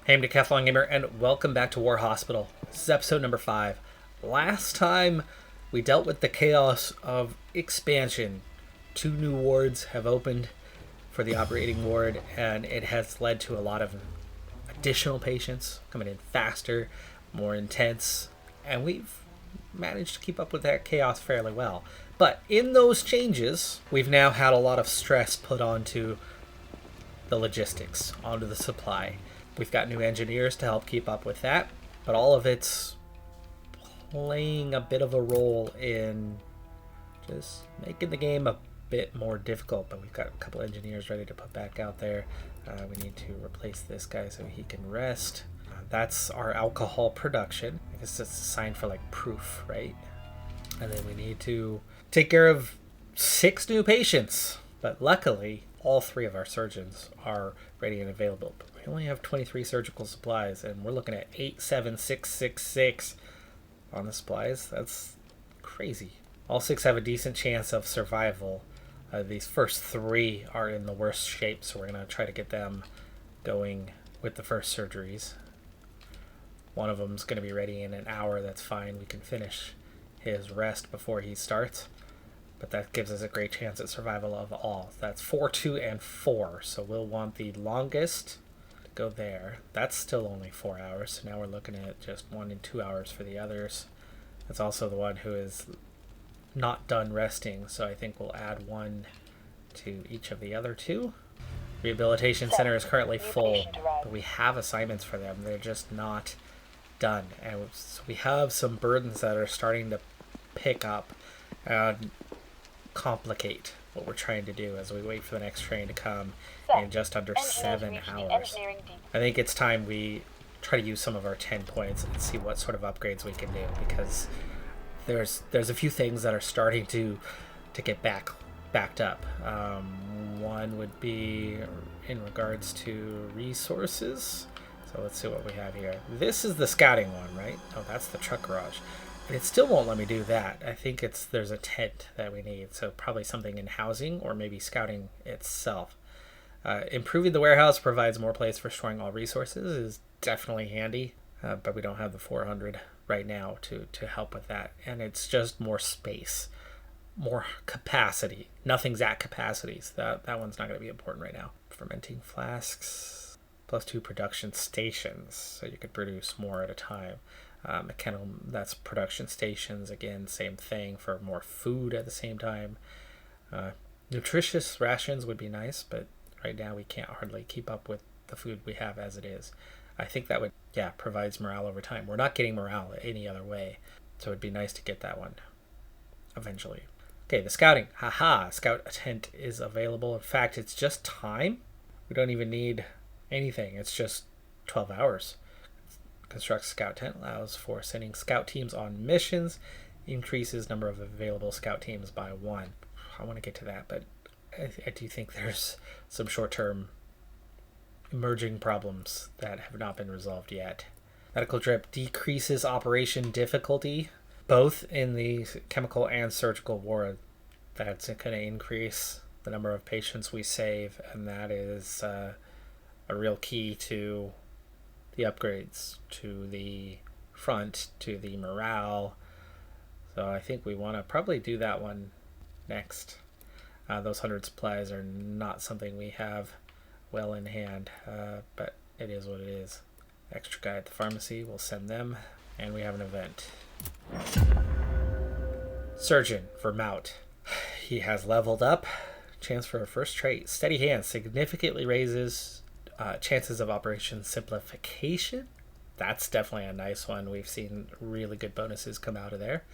Hey, I'm Decathlon Gamer, and welcome back to War Hospital. This is episode number 5. Last time, we dealt with the chaos of expansion. 2 new wards have opened for the operating ward, and it has led to a lot of additional patients coming in faster, more intense, and we've managed to keep up with that chaos fairly well. But in those changes, we've now had a lot of stress put onto the logistics, onto the supply. We've got new engineers to help keep up with that, but all of it's playing a bit of a role in just making the game a bit more difficult. But we've got a couple engineers ready to put back out there. We need to replace this guy so he can rest. That's our alcohol production. I guess it's a sign for like proof, right? And then we need to take care of 6 new patients. But luckily, all 3 of our surgeons are ready and available. But we only have 23 surgical supplies, and we're looking at 87666 on the supplies. That's crazy. All 6 have a decent chance of survival. These first 3 are in the worst shape, so we're going to try to get them going with the first surgeries. One of them's going to be ready in an hour. That's fine. We can finish his rest before he starts. But that gives us a great chance at survival of all. That's 4, 2, and 4. So we'll want the longest to go there. That's still only 4 hours. So now we're looking at just 1 and 2 hours for the others. That's also the one who is not done resting. So I think we'll add 1 to each of the other 2. Rehabilitation center is currently full, but we have assignments for them. They're just not done. And so we have some burdens that are starting to pick up and complicate what we're trying to do as we wait for the next train to come in just under 7 hours. I think it's time we try to use some of our 10 points and see what sort of upgrades we can do, because there's a few things that are starting to get backed up. One would be in regards to resources. So let's see what we have here. This is the scouting one, right? Oh, that's the truck garage. And it still won't let me do that. I think there's a tent that we need. So probably something in housing or maybe scouting itself. Improving the warehouse provides more place for storing all resources is definitely handy. But we don't have the 400 right now to help with that. And it's just more space, more capacity. Nothing's at capacity. So that one's not going to be important right now. Fermenting flasks. +2 production stations, so you could produce more at a time. Mechanical, that's production stations. Again, same thing for more food at the same time. Nutritious rations would be nice, but right now we can't hardly keep up with the food we have as it is. I think that would, provides morale over time. We're not getting morale any other way, so it'd be nice to get that one eventually. Okay, the scouting. Haha, scout tent is available. In fact, it's just time. We don't even need anything. It's just 12 hours. Construct scout tent allows for sending scout teams on missions, increases number of available scout teams by 1. I want to get to that, but I do think there's some short-term emerging problems that have not been resolved yet. Medical drip decreases operation difficulty, both in the chemical and surgical ward. That's going to increase the number of patients we save, and that is a real key to the upgrades, to the front, to the morale. So I think we want to probably do that one next. Those 100 supplies are not something we have well in hand, but it is what it is. Extra guy at the pharmacy, we'll send them, and we have an event. Surgeon for Mout. He has leveled up. Chance for a first trait. Steady hand significantly raises chances of operation simplification. That's definitely a nice one. We've seen really good bonuses come out of there.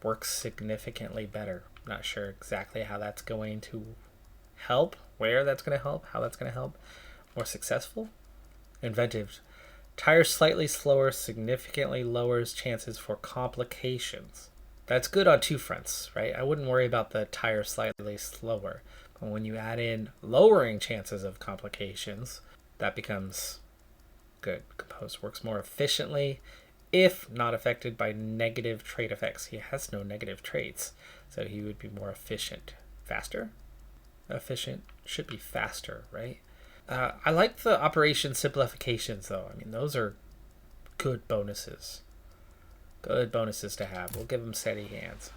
Works significantly better. Not sure exactly how that's going to help, where that's going to help, how that's going to help. More successful. Inventive. Tires slightly slower significantly lowers chances for complications. That's good on 2 fronts, right? I wouldn't worry about the tire slightly slower. But when you add in lowering chances of complications, that becomes good. Compose works more efficiently if not affected by negative trait effects. He has no negative traits, so he would be more efficient. Faster? Efficient should be faster, right? I like the operation simplifications, though. I mean, those are good bonuses. Good bonuses to have. We'll give them steady hands.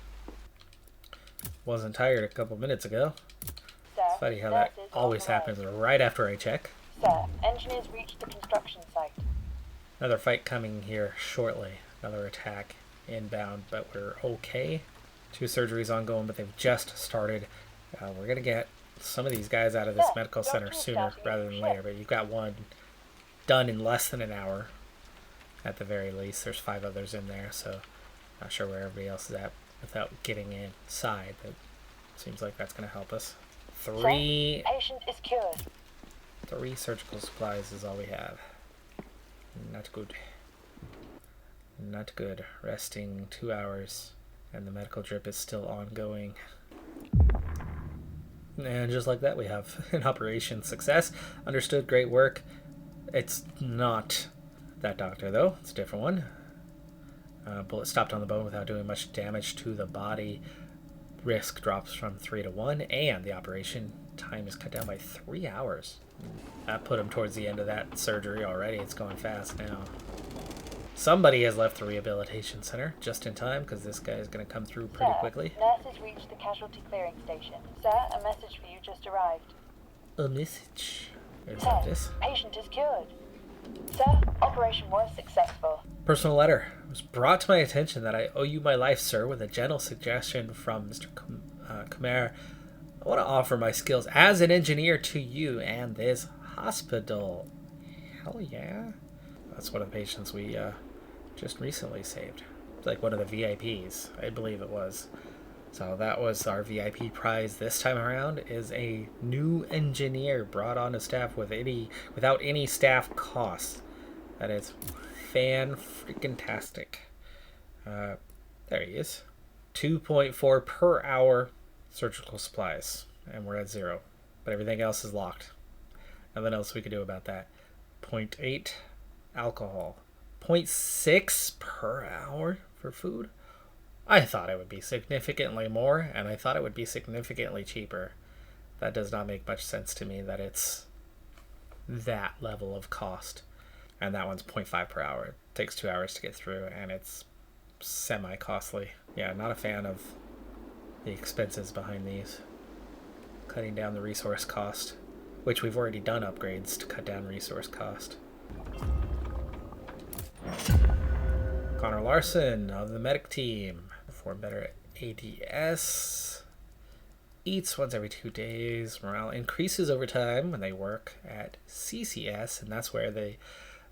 Wasn't tired a couple minutes ago. Sir, It's funny how that always happens right after I check. Sir, engineers reached the construction site. Another fight coming here shortly. Another attack inbound, but we're okay. 2 surgeries ongoing, but they've just started. We're going to get some of these guys out of this medical center sooner rather than later, but you've got one done in less than an hour at the very least. There's 5 others in there, so not sure where everybody else is at without getting inside, but seems like that's going to help us. 3 patient is cured. 3 surgical supplies is all we have. Not good. Not good. Resting 2 hours, and the medical drip is still ongoing. And just like that, we have an operation success. Understood, great work. It's not that doctor, though. It's a different one. Bullet stopped on the bone without doing much damage to the body. Risk drops from 3 to 1, and the operation time is cut down by 3 hours. That put him towards the end of that surgery already. It's going fast now. Somebody has left the rehabilitation center just in time, because this guy is going to come through pretty quickly. Nurses reached the casualty clearing station. Sir, a message for you just arrived. A message? Sir, this? Patient is cured. Sir, operation was successful. Personal letter. It was brought to my attention that I owe you my life, sir, with a gentle suggestion from Mr. Khmer. I want to offer my skills as an engineer to you and this hospital. Hell yeah. That's one of the patients we just recently saved. Like one of the VIPs, I believe it was. So that was our VIP prize this time around, is a new engineer brought on to staff without any staff costs. That is fan-freaking-tastic. There he is. 2.4 per hour surgical supplies, and we're at 0. But everything else is locked. Nothing else we could do about that. 0.8 alcohol. 0.6 per hour for food. I thought it would be significantly more, and I thought it would be significantly cheaper. That does not make much sense to me that it's that level of cost. And that one's 0.5 per hour. It takes 2 hours to get through, and it's semi-costly. Yeah, not a fan of the expenses behind these. Cutting down the resource cost, which we've already done upgrades to cut down resource cost. Connor Larson of the medic team. Perform better at ADS. Eats once every 2 days. Morale increases over time when they work at CCS, and that's where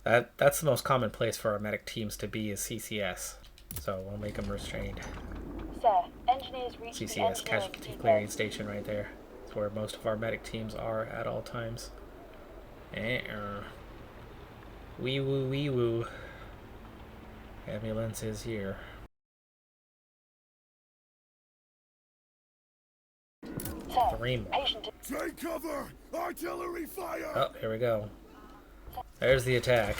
that's the most common place for our medic teams to be, is CCS. So we'll make them restrained. Sir, engineers reached CCS, casualty clearing station, right there. It's where most of our medic teams are at all times. Wee woo, wee woo. Ambulance is here. Sir, 3 more. Take cover! Artillery fire! Oh, here we go. There's the attack.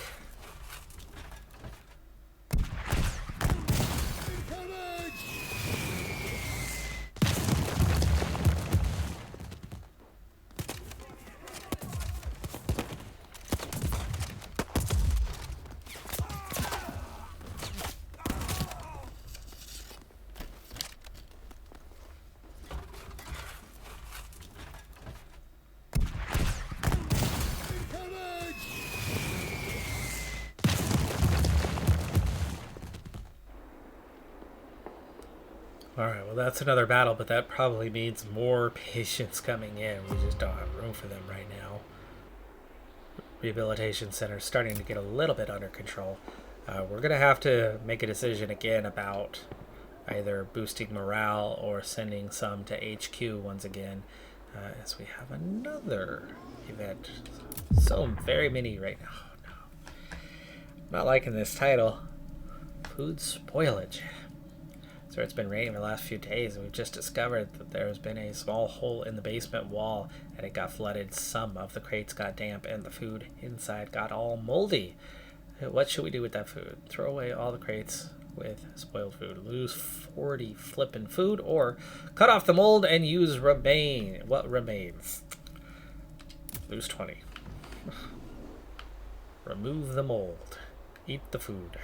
Alright, well that's another battle, but that probably means more patients coming in. We just don't have room for them right now. Rehabilitation Center starting to get a little bit under control. We're going to have to make a decision again about either boosting morale or sending some to HQ once again, as we have another event. So very many right now. Oh, no. Not liking this title. Food spoilage. So it's been raining for the last few days, and we've just discovered that there has been a small hole in the basement wall, and it got flooded. Some of the crates got damp, and the food inside got all moldy. What should we do with that food? Throw away all the crates with spoiled food, lose 40 flippin' food, or cut off the mold and use what remains. Lose 20. Remove the mold. Eat the food.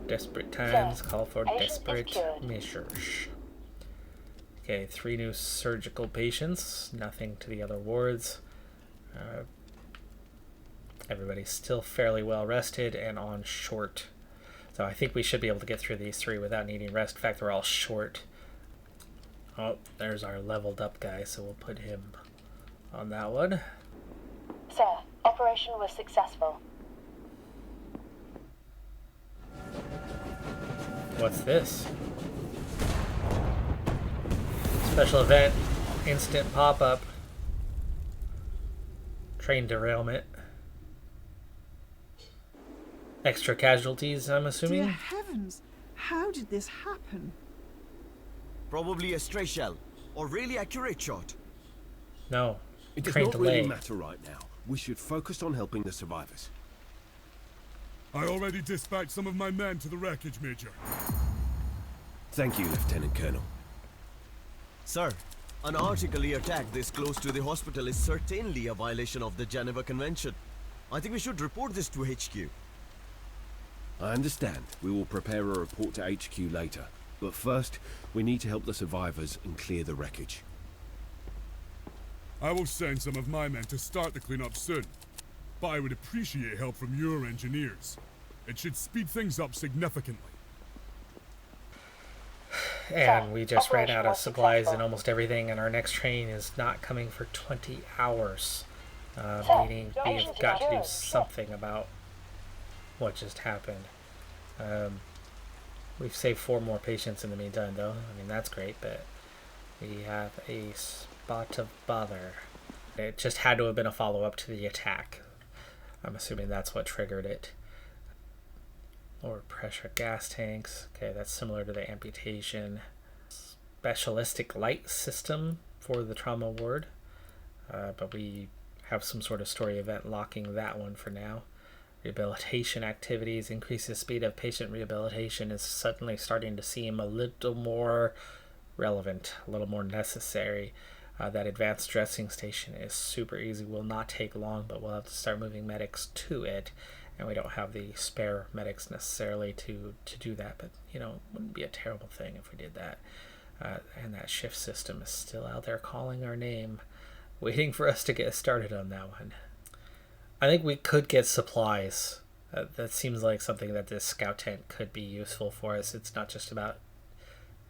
Desperate times call for desperate measures. Okay, 3 new surgical patients. Nothing to the other wards. Everybody's still fairly well rested and on short. So I think we should be able to get through these 3 without needing rest. In fact, they're all short. Oh, there's our leveled up guy, so we'll put him on that one. Sir, operation was successful. What's this? Special event, instant pop-up, train derailment, extra casualties, I'm assuming? Dear heavens, how did this happen? Probably a stray shell, or really accurate shot. No, It does train not delay. really matter right now. We should focus on helping the survivors. I already dispatched some of my men to the wreckage, Major. Thank you, Lieutenant Colonel. Sir, an artillery attack this close to the hospital is certainly a violation of the Geneva Convention. I think we should report this to HQ. I understand. We will prepare a report to HQ later. But first, we need to help the survivors and clear the wreckage. I will send some of my men to start the cleanup soon. But I would appreciate help from your engineers. It should speed things up significantly. And we just ran out of supplies and almost everything, and our next train is not coming for 20 hours. Meaning we've got to do something about what just happened. We've saved 4 more patients in the meantime, though. I mean, that's great, but we have a spot of bother. It just had to have been a follow-up to the attack. I'm assuming that's what triggered it. Lower pressure gas tanks. Okay, that's similar to the amputation. Specialistic light system for the trauma ward. But we have some sort of story event locking that one for now. Rehabilitation activities. Increases speed of patient rehabilitation is suddenly starting to seem a little more relevant, a little more necessary. That advanced dressing station is super easy. Will not take long, but we'll have to start moving medics to it. And we don't have the spare medics necessarily to do that. But, you know, it wouldn't be a terrible thing if we did that. And that shift system is still out there calling our name, waiting for us to get started on that one. I think we could get supplies. That seems like something that this scout tent could be useful for us. It's not just about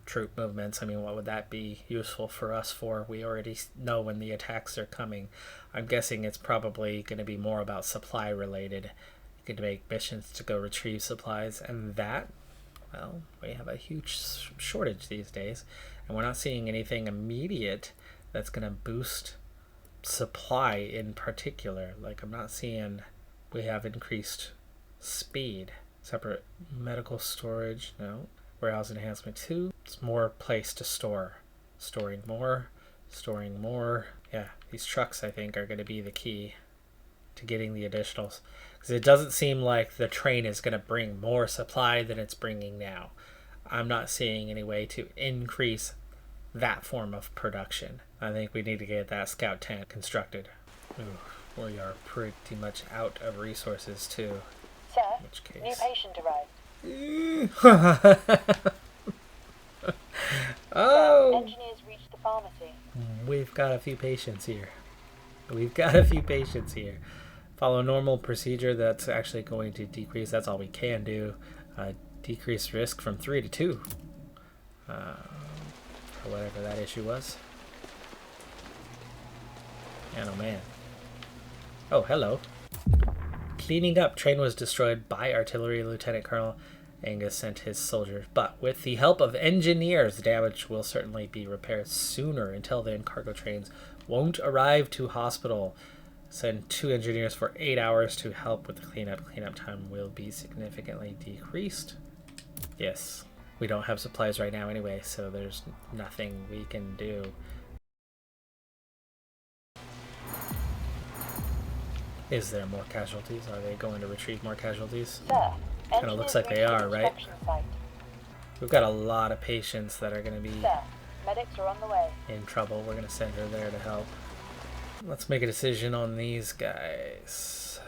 troop movements. I mean, what would that be useful for us for? We already know when the attacks are coming. I'm guessing it's probably going to be more about supply related. You could make missions to go retrieve supplies, and that, well, we have a huge shortage these days, and we're not seeing anything immediate that's going to boost supply in particular. Like, I'm not seeing we have increased speed. Separate medical storage, no. Warehouse enhancement 2, it's more place to store. Storing more. Yeah, these trucks, I think, are going to be the key to getting the additionals. Because it doesn't seem like the train is going to bring more supply than it's bringing now. I'm not seeing any way to increase that form of production. I think we need to get that scout tent constructed. Ooh, we are pretty much out of resources, too. Sir, In which case... new patient arrived. Oh! Engineers reached the pharmacy. We've got a few patients here. Follow normal procedure. That's actually going to decrease. That's all we can do. Decrease risk from 3 to 2. Or whatever that issue was. Man, oh man. Oh, hello. Cleaning up. Train was destroyed by artillery. Lieutenant Colonel Angus sent his soldiers, but with the help of engineers, the damage will certainly be repaired sooner. Until then, cargo trains won't arrive to hospital. Send 2 engineers for 8 hours to help with the cleanup. Cleanup time will be significantly decreased. Yes, we don't have supplies right now anyway, so there's nothing we can do. Is there more casualties? Are they going to retrieve more casualties? Sir, Kind of looks like they are, right? Site. We've got a lot of patients that are going to be Sir, medics are on the way. in trouble. We're going to send her there to help. Let's make a decision on these guys.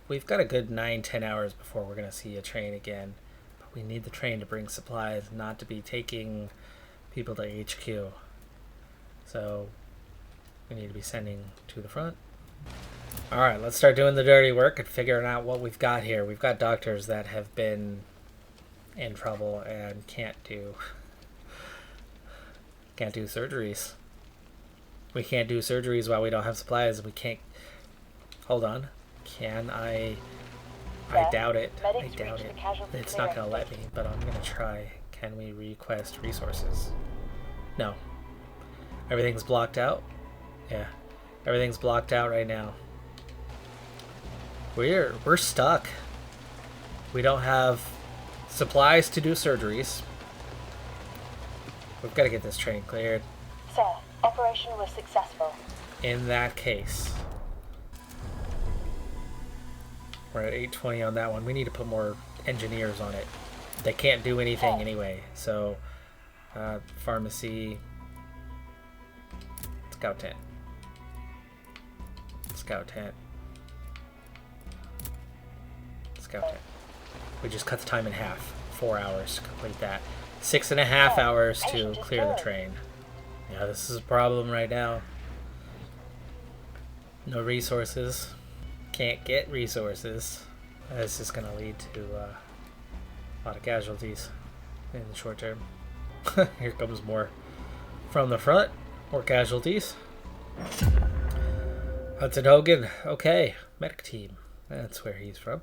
We've got a good 9-10 hours before we're going to see a train again. But we need the train to bring supplies, not to be taking people to HQ. So we need to be sending to the front. Alright, let's start doing the dirty work and figuring out what we've got here. We've got doctors that have been in trouble and can't do surgeries. We can't do surgeries while we don't have supplies. We can't... Hold on. Can I... I doubt it. I doubt it. It's not going to let me, but I'm going to try. Can we request resources? No. Everything's blocked out? Yeah. Everything's blocked out right now. We're stuck. We don't have supplies to do surgeries. We've got to get this train cleared. Sir, operation was successful. In that case, we're at 820 on that one. We need to put more engineers on it. They can't do anything anyway. So, pharmacy, scout tent, scout tent, scout tent. We just cut the time in half. 4 hours to complete that. 6.5 hours to clear the train. Yeah, this is a problem right now. No resources. Can't get resources. This is going to lead to a lot of casualties in the short term. Here comes more from the front. More casualties. Hudson Hogan. Okay. Medic team. That's where he's from.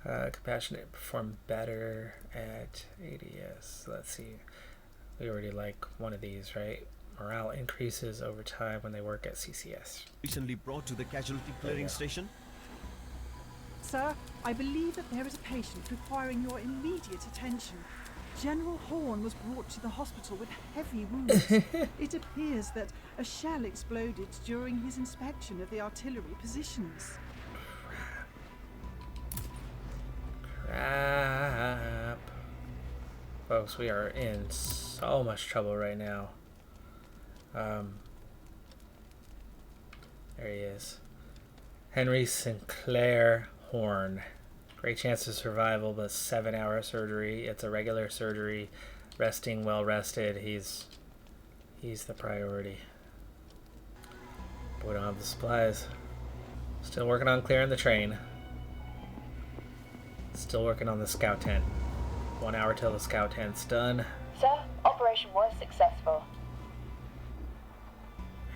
Compassionate. Perform better at ADS. Let's see. We already like one of these, right? Morale increases over time when they work at CCS. Recently brought to the casualty clearing station. Sir, I believe that there is a patient requiring your immediate attention. General Horn was brought to the hospital with heavy wounds. It appears that a shell exploded during his inspection of the artillery positions. Crap. Folks, we are in so much trouble right now. There he is. Henry Sinclair Horn. Great chance of survival, but 7-hour surgery. It's a regular surgery. Resting, well rested. He's the priority. But we don't have the supplies. Still working on clearing the train. Still working on the scout tent. 1 hour till the scout tent's done. Sir, operation was successful.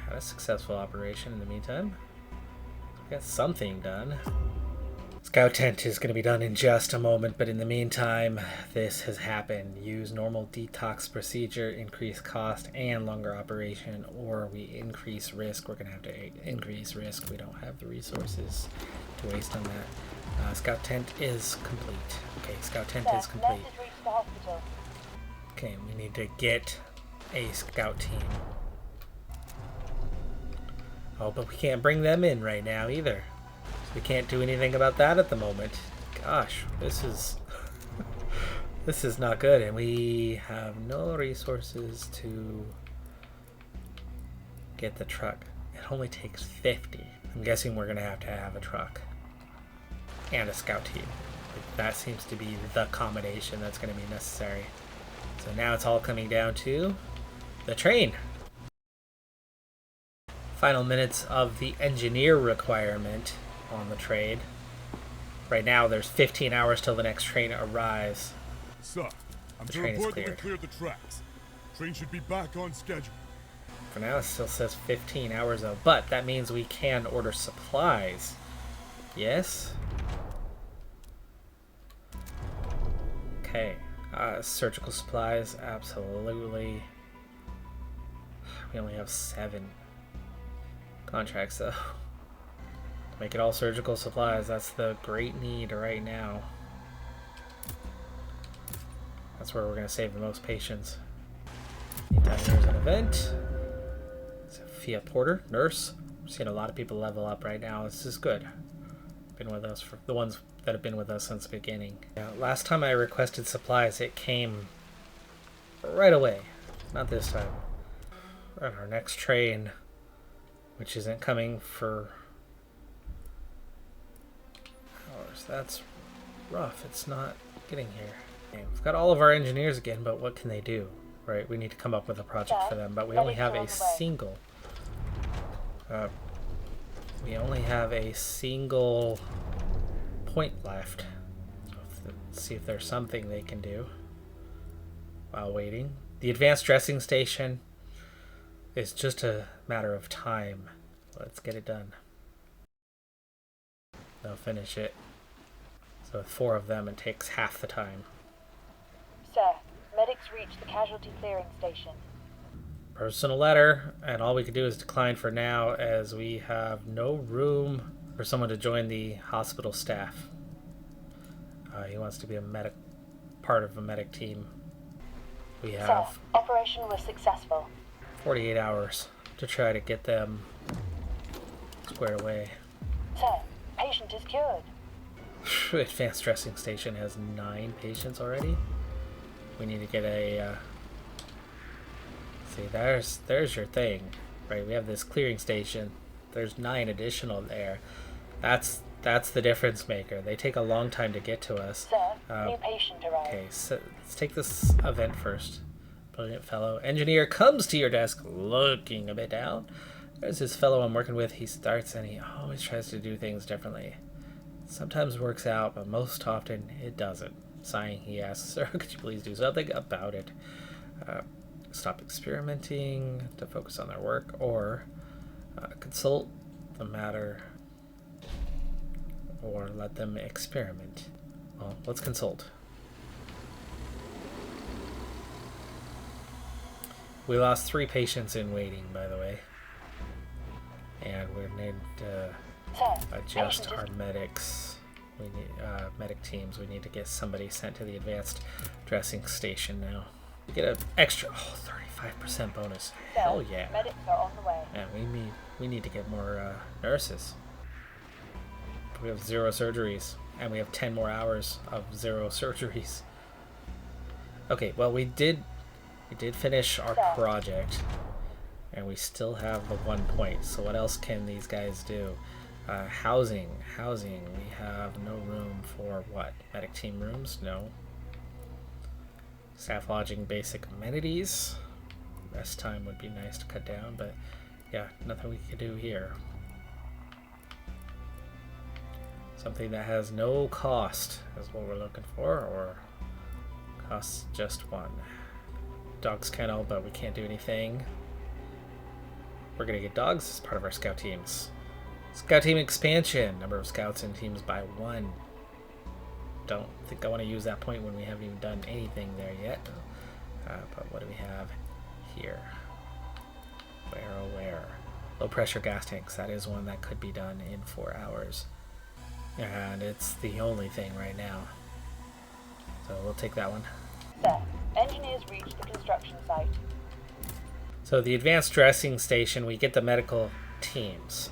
Had a successful operation in the meantime. Got something done. Scout tent is going to be done in just a moment, but in the meantime, this has happened. Use normal detox procedure, increase cost and longer operation, or we increase risk. We're going to have to increase risk. We don't have the resources to waste on that. Scout tent is complete. Okay, scout tent is complete. Nurses reached the hospital. Okay, we need to get a scout team. Oh, but we can't bring them in right now either. So we can't do anything about that at the moment. Gosh, this is this is not good, and we have no resources to get the truck. It only takes 50. I'm guessing we're gonna have a truck and a scout team. That seems to be the combination that's going to be necessary. So now it's all coming down to the train. Final minutes of the engineer requirement on the train. Right now there's 15 hours till the next train arrives. Sir, I'm The to train is report that we cleared. cleared the tracks. Train should be back on schedule. For now it still says 15 hours though, but that means we can order supplies. Yes? Okay. Surgical supplies, absolutely. We only have 7 contracts though. Make it all surgical supplies. That's the great need right now. That's where we're going to save the most patients. Meantime, there's an event. Sophia Porter, nurse. I'm seeing a lot of people level up right now. This is good. Been with us for the ones that have been with us since the beginning. Now, last time I requested supplies, it came right away. Not this time. We're on our next train. which isn't coming for hours. That's rough. It's not getting here. Okay, we've got all of our engineers again, but what can they do? Right, we need to come up with a project for them, but we only have a single point left. So let's see if there's something they can do while waiting. The advanced dressing station is just a matter of time. Let's get it done. They'll finish it. So with 4 of them, it takes half the time. Sir, medics reached the casualty clearing station. Personal letter, and all we can do is decline for now, as we have no room for someone to join the hospital staff. He wants to be a medic, part of a medic team. We have Sir, operation was successful. 48 hours to try to get them squared away. Sir, patient is cured. Advanced dressing station has 9 patients already. We need to get a see, there's your thing, right? We have this clearing station. There's 9 additional there. That's the difference maker. They take a long time to get to us. Sir, new patient arrived. Okay, so let's take this event first. Brilliant fellow engineer comes to your desk looking a bit down. There's this fellow I'm working with. He starts and he always tries to do things differently. Sometimes works out, but most often it doesn't. Sighing, he asks, "Sir, could you please do something about it? Stop experimenting to focus on their work, or consult the matter, or let them experiment." Well, let's consult. We lost 3 patients in waiting, by the way. And we need to adjust our medics. We need medic teams. We need to get somebody sent to the advanced dressing station now. We get an extra 35% bonus. Sir, Hell yeah! medics are on the way. And we need to get more nurses. We have 0 surgeries, and we have 10 more hours of 0 surgeries. Okay, well we did finish our project, and we still have the 1 point. So what else can these guys do? Housing. We have no room for what? Medic team rooms? No. Staff lodging, basic amenities. Rest time would be nice to cut down, but yeah, nothing we can do here. Something that has no cost is what we're looking for, or costs just 1. Dogs kennel, but we can't do anything. We're gonna get dogs as part of our scout teams. Scout team expansion. Number of scouts and teams by 1. Don't think I want to use that point when we haven't even done anything there yet. But what do we have here? Where? Low pressure gas tanks. That is one that could be done in 4 hours. And it's the only thing right now. So we'll take that one. Sir, engineers reached the construction site. So the advanced dressing station, we get the medical teams.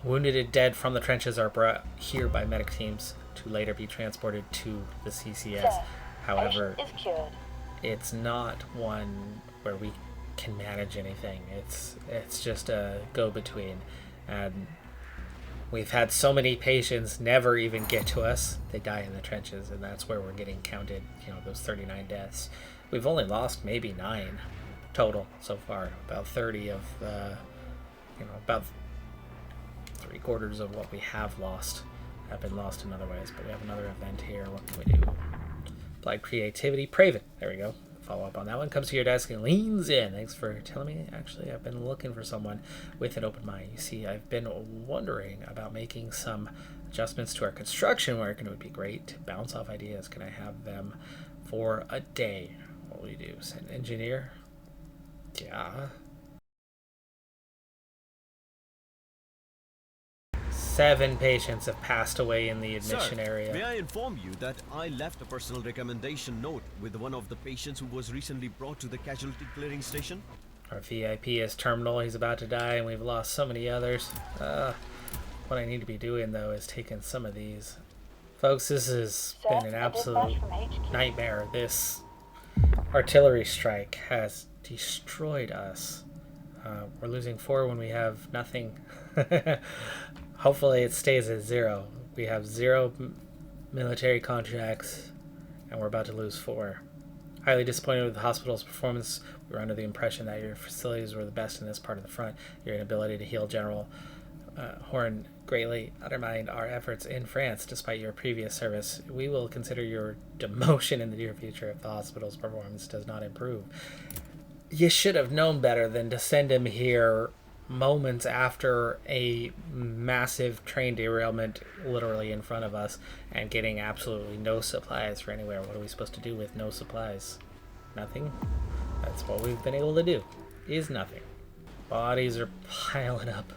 Wounded and dead from the trenches are brought here by medic teams to later be transported to the CCS. Sir, However, patient is cured. it's not one where we can manage anything. It's just a go-between, and we've had so many patients never even get to us. They die in the trenches, and that's where we're getting counted. You know, those 39 deaths. We've only lost maybe 9 total so far. About 30 of about 3/4 of what we have lost have been lost in other ways. But we have another event here. What can we do? Applied creativity. Praven. There we go. Follow up on that one. Comes to your desk and leans in. Thanks for telling me. Actually, I've been looking for someone with an open mind. You see, I've been wondering about making some adjustments to our construction work, and it would be great to bounce off ideas. Can I have them for a day? What will you do? Send engineer? Yeah. 7 patients have passed away in the admission Sir, area. may I inform you that I left a personal recommendation note with one of the patients who was recently brought to the casualty clearing station? Our VIP is terminal. He's about to die, and we've lost so many others. What I need to be doing, though, is taking some of these. Folks, this has been an absolute nightmare. This artillery strike has destroyed us. We're losing 4 when we have nothing. Hopefully it stays at 0. We have 0 military contracts, and we're about to lose 4. Highly disappointed with the hospital's performance. We were under the impression that your facilities were the best in this part of the front. Your inability to heal General Horn greatly undermined our efforts in France despite your previous service. We will consider your demotion in the near future if the hospital's performance does not improve. You should have known better than to send him here moments after a massive train derailment literally in front of us and getting absolutely no supplies for anywhere. What are we supposed to do with no supplies? Nothing? That's what we've been able to do, is nothing. Bodies are piling up.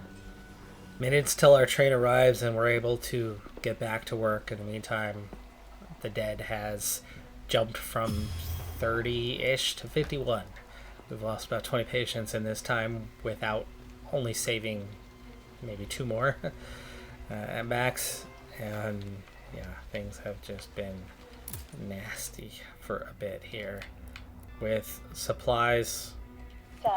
Minutes till our train arrives and we're able to get back to work. In the meantime, the dead has jumped from 30-ish to 51. We've lost about 20 patients in this time without only saving maybe 2 more at max. And yeah, things have just been nasty for a bit here. With supplies, Sir,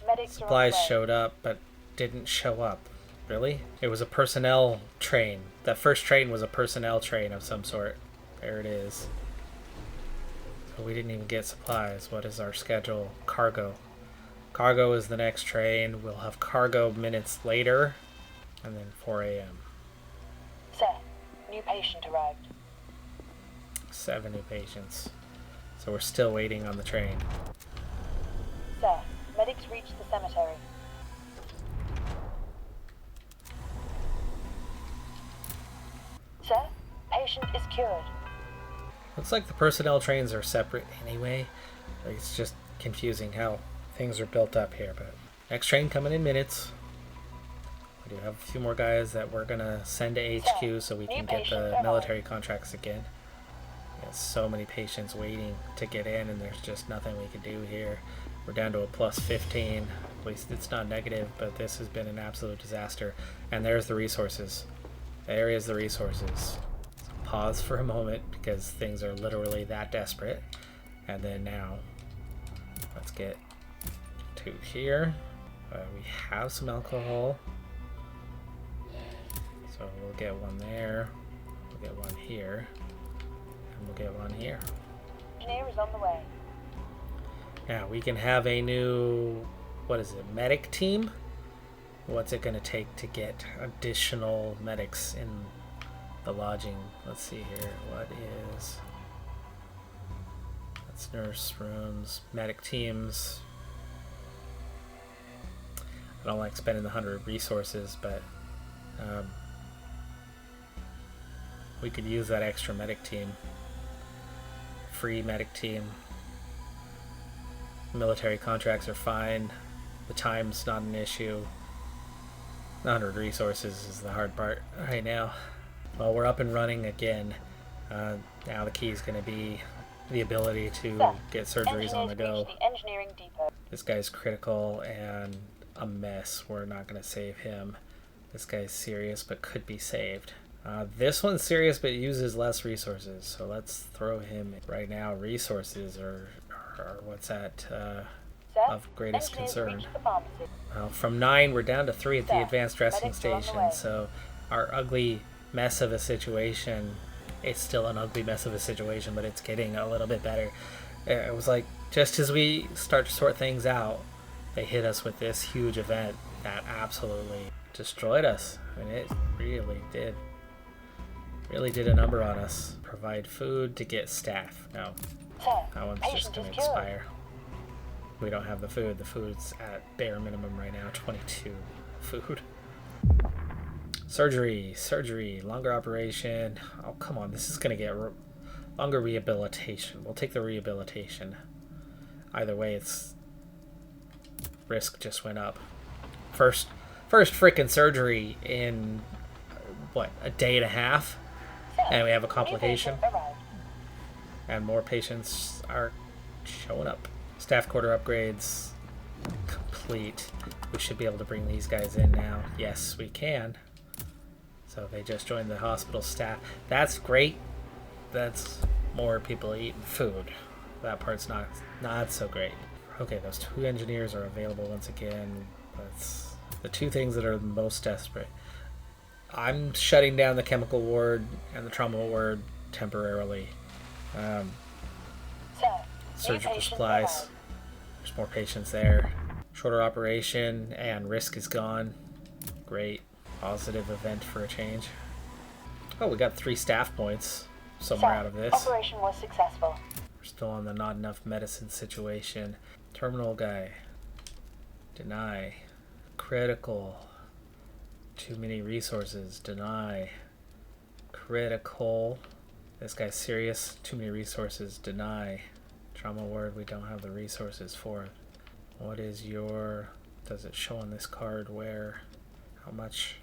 medics are on supplies the way. showed up but didn't show up. Really? It was a personnel train. That first train was a personnel train of some sort. There it is. So we didn't even get supplies. What is our schedule? Cargo. Cargo is the next train. We'll have cargo minutes later. And then 4 a.m. Sir, new patient arrived. 7 new patients. So we're still waiting on the train. Sir, medics reached the cemetery. Sir, patient is cured. Looks like the personnel trains are separate anyway. Like, it's just confusing how things are built up here. But next train coming in minutes. We do have a few more guys that we're gonna send to HQ so we can get the military contracts again. We got so many patients waiting to get in, and there's just nothing we can do here. We're down to a plus 15. At least it's not negative, but this has been an absolute disaster. And there's the resources. There is the resources. So pause for a moment because things are literally that desperate. And then now, let's get to here. We have some alcohol. So we'll get one there. We'll get one here. And we'll get one here. Engineer is on the way. Now we can have a new, what is it, medic team? What's it going to take to get additional medics in the lodging? Let's see here. What is... That's nurse rooms, medic teams. I don't like spending the 100 resources, but we could use that extra medic team. Free medic team. Military contracts are fine. The time's not an issue. 100 resources is the hard part right now. Well, we're up and running again. Now the key is going to be the ability to Sir, get surgeries on the engineers go. reached the engineering depot. This guy's critical and a mess. We're not going to save him. This guy's serious but could be saved. This one's serious but uses less resources, so let's throw him in. Right now. Resources are what's that Sir, of greatest engineers concern. reached the pharmacy. Well, from 9 we're down to 3 at the Sir, advanced dressing medics are on the station, way. so our ugly mess of a situation, it's still an ugly mess of a situation, but it's getting a little bit better. It was like just as we start to sort things out, they hit us with this huge event that absolutely destroyed us. I mean, it really did a number on us. Provide food to get staff. No, Sir, that one's just patient going is to cured. expire. We don't have the food. The food's at bare minimum right now. 22 food. Surgery, longer operation. Oh, come on. This is going to get longer rehabilitation. We'll take the rehabilitation. Either way, it's risk just went up. First freaking surgery in, what, a day and a half? Sir, And we have a new complication. patient arrived. And more patients are showing up. Staff quarter upgrades complete. We should be able to bring these guys in now. Yes, we can. So they just joined the hospital staff. That's great. That's more people eating food. That part's not so great. Okay, those 2 engineers are available once again. That's the 2 things that are the most desperate. I'm shutting down the chemical ward and the trauma ward temporarily. Sir, Surgical new patient supplies. arrived. There's more patients there. Shorter operation and risk is gone. Great. Positive event for a change. Oh, we got 3 staff points somewhere Sir, out of this. operation was successful. We're still on the not enough medicine situation. Terminal guy. Deny. Critical. Too many resources. Deny. Critical. This guy's serious. Too many resources. Deny. Trauma ward, we don't have the resources for it. What is your... Does it show on this card where? How much?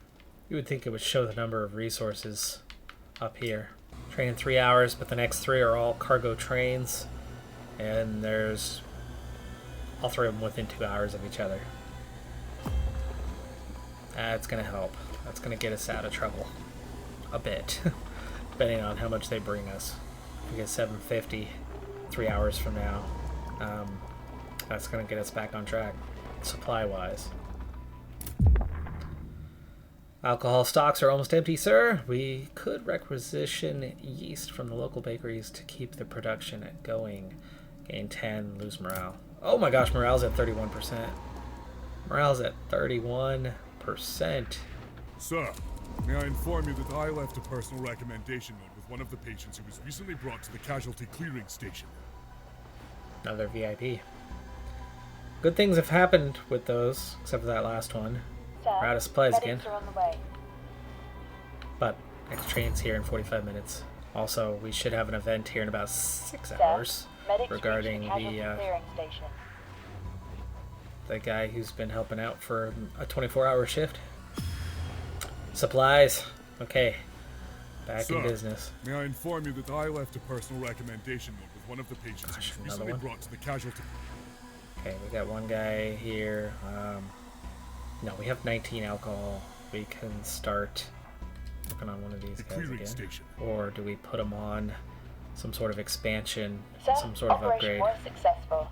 You would think it would show the number of resources up here. Train in 3 hours, but the next 3 are all cargo trains. And there's all 3 of them within 2 hours of each other. That's going to help. That's going to get us out of trouble. A bit. Depending on how much they bring us. If we get 750 3 hours from now, that's going to get us back on track, supply-wise. Alcohol stocks are almost empty, sir. We could requisition yeast from the local bakeries to keep the production going. Gain 10, lose morale. Oh my gosh, morale's at 31%. Morale's at 31%. Sir, may I inform you that I left a personal recommendation note with one of the patients who was recently brought to the casualty clearing station. Another VIP. Good things have happened with those, except for that last one. Sir, We're out of supplies again. medics are on the way. But next train's here in 45 minutes. Also, we should have an event here in about 6 Sir, hours medics regarding reached the casualty the clearing station. guy who's been helping out for a 24-hour shift. Supplies. Okay. Back Sir, in business. May I inform you that I left a personal recommendation note with one of the patients Gosh, who another was recently one? brought to the casualty. Okay, we got one guy here. No, we have 19 alcohol. We can start working on one of these The guys clearing again. station. Or do we put them on some sort of expansion, Sir, some sort of operation upgrade? was successful.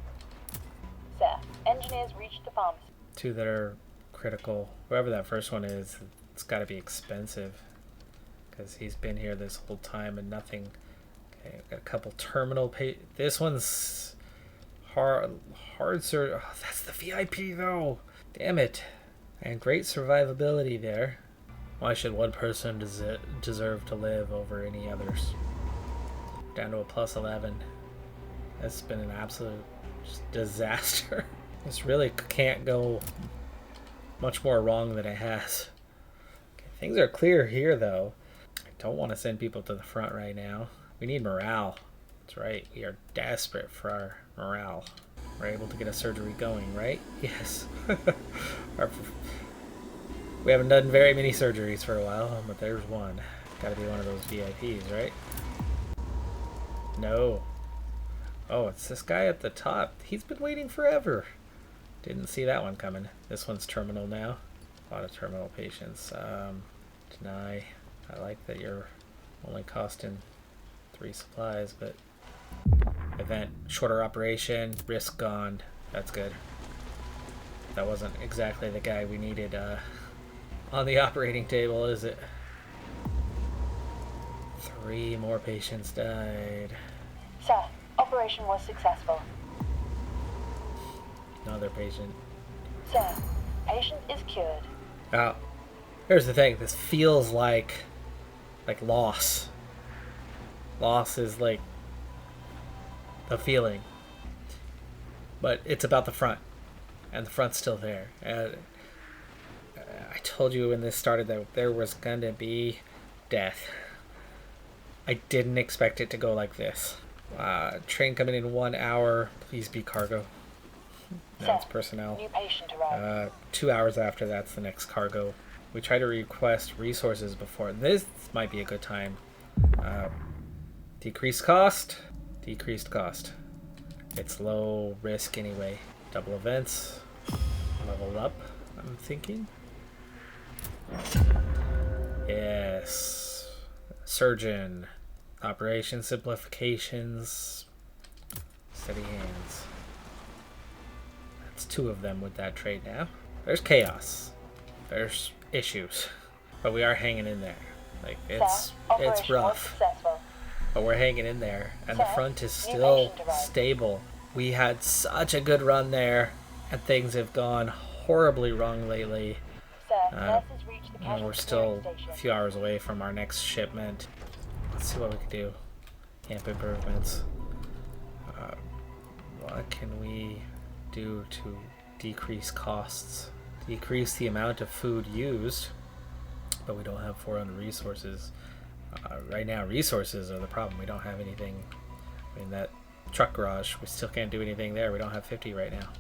Sir, engineers reached the pharmacy. 2 that are critical. Whoever that first one is, it's got to be expensive. Because he's been here this whole time and nothing. Okay, we've got a couple terminal This one's hard oh, that's the VIP though. Damn it. And great survivability there. Why should one person deserve to live over any others? Down to a plus 11. That's been an absolute disaster. This really can't go much more wrong than it has. Okay, things are clear here though. I don't want to send people to the front right now. We need morale. That's right. We are desperate for our morale. We're able to get a surgery going, right? Yes. We haven't done very many surgeries for a while, but there's one. Gotta be one of those VIPs, right? No. Oh, it's this guy at the top. He's been waiting forever. Didn't see that one coming. This one's terminal now. A lot of terminal patients. Deny. I like that you're only costing 3 supplies, but event, shorter operation, risk gone. That's good. That wasn't exactly the guy we needed on the operating table, is it? 3 more patients died. Sir, operation was successful. Another patient. Sir, patient is cured. Oh, here's the thing. This feels like loss. Loss is like the feeling, but it's about the front, and the front's still there. I told you when this started that there was gonna be death. I didn't expect it to go like this. Train coming in 1 hour. Please be cargo. That's Sir, personnel. new patient arrived. 2 hours after that's the next cargo. We try to request resources before. This might be a good time. Decreased cost. Decreased cost. It's low risk anyway. Double events. Level up, I'm thinking. Yes. Surgeon. Operation simplifications. Steady hands. lost 2 of them with that trade now. There's chaos. There's issues. But we are hanging in there. Like, it's operation was rough. successful. But we're hanging in there. And the Sir, front is new still patient arrived. stable. We had such a good run there. And things have gone horribly wrong lately. Sir, nurses reached the And casualty we're still clearing station. a few hours away from our next shipment. Let's see what we can do. Camp improvements. What can we do to decrease costs? Decrease the amount of food used, but we don't have 400 resources. Right now, resources are the problem. We don't have anything. I mean, that truck garage, we still can't do anything there. We don't have 50 right now.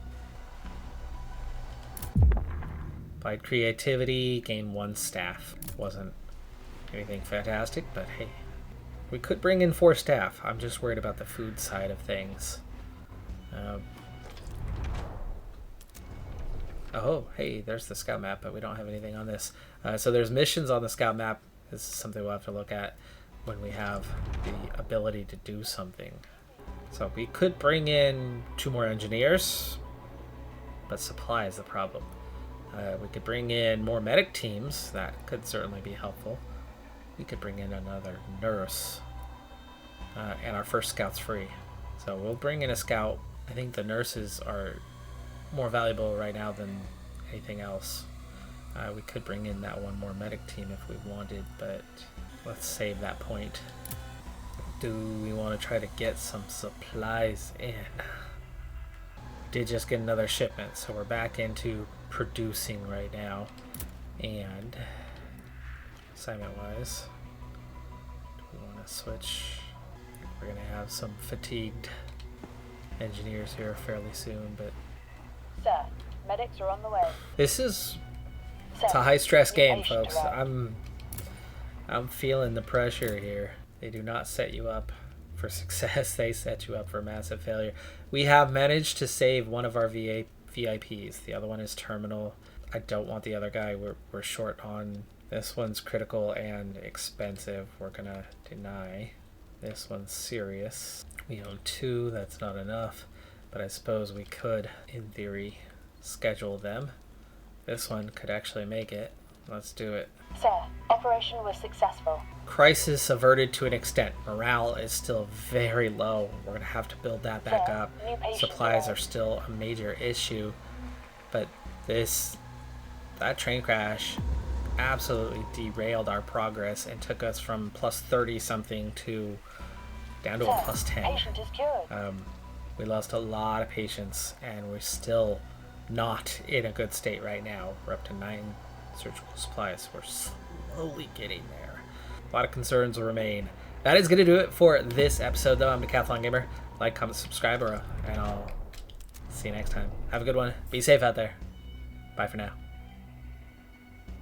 Applied creativity, gain 1 staff. Wasn't anything fantastic, but hey. We could bring in 4 staff. I'm just worried about the food side of things. Oh, hey, there's the scout map, but we don't have anything on this. So there's missions on the scout map. This is something we'll have to look at when we have the ability to do something. So we could bring in 2 more engineers, but supply is the problem. We could bring in more medic teams. That could certainly be helpful. We could bring in another nurse. And our first scout's free. So we'll bring in a scout. I think the nurses are more valuable right now than anything else. We could bring in that 1 more medic team if we wanted, but let's save that point. Do we want to try to get some supplies in? Did just get another shipment, so we're back into producing right now. And assignment wise, do we want to switch? We're gonna have some fatigued engineers here fairly soon, but Sir, medics are on the way. this is Sir, it's a high stress new game, patient folks. arrived. I'm feeling the pressure here. They do not set you up for success. They set you up for massive failure. We have managed to save one of our VIPs. The other one is terminal. I don't want the other guy. We're short on this one's critical and expensive. We're gonna deny. This one's serious. We own 2. That's not enough, but I suppose we could, in theory, schedule them. This one could actually make it. Let's do it. Sir, operation was successful. Crisis averted to an extent. Morale is still very low. We're going to have to build that back Sir, up. new patient Supplies are arrived. still a major issue. But that train crash absolutely derailed our progress and took us from plus 30 something to down to a Sir, plus 10. patient is cured. We lost a lot of patience, and we're still not in a good state right now. We're up to 9 surgical supplies. We're slowly getting there. A lot of concerns will remain. That is going to do it for this episode, though. I'm Decathlon Gamer. Like, comment, subscribe, and I'll see you next time. Have a good one. Be safe out there. Bye for now.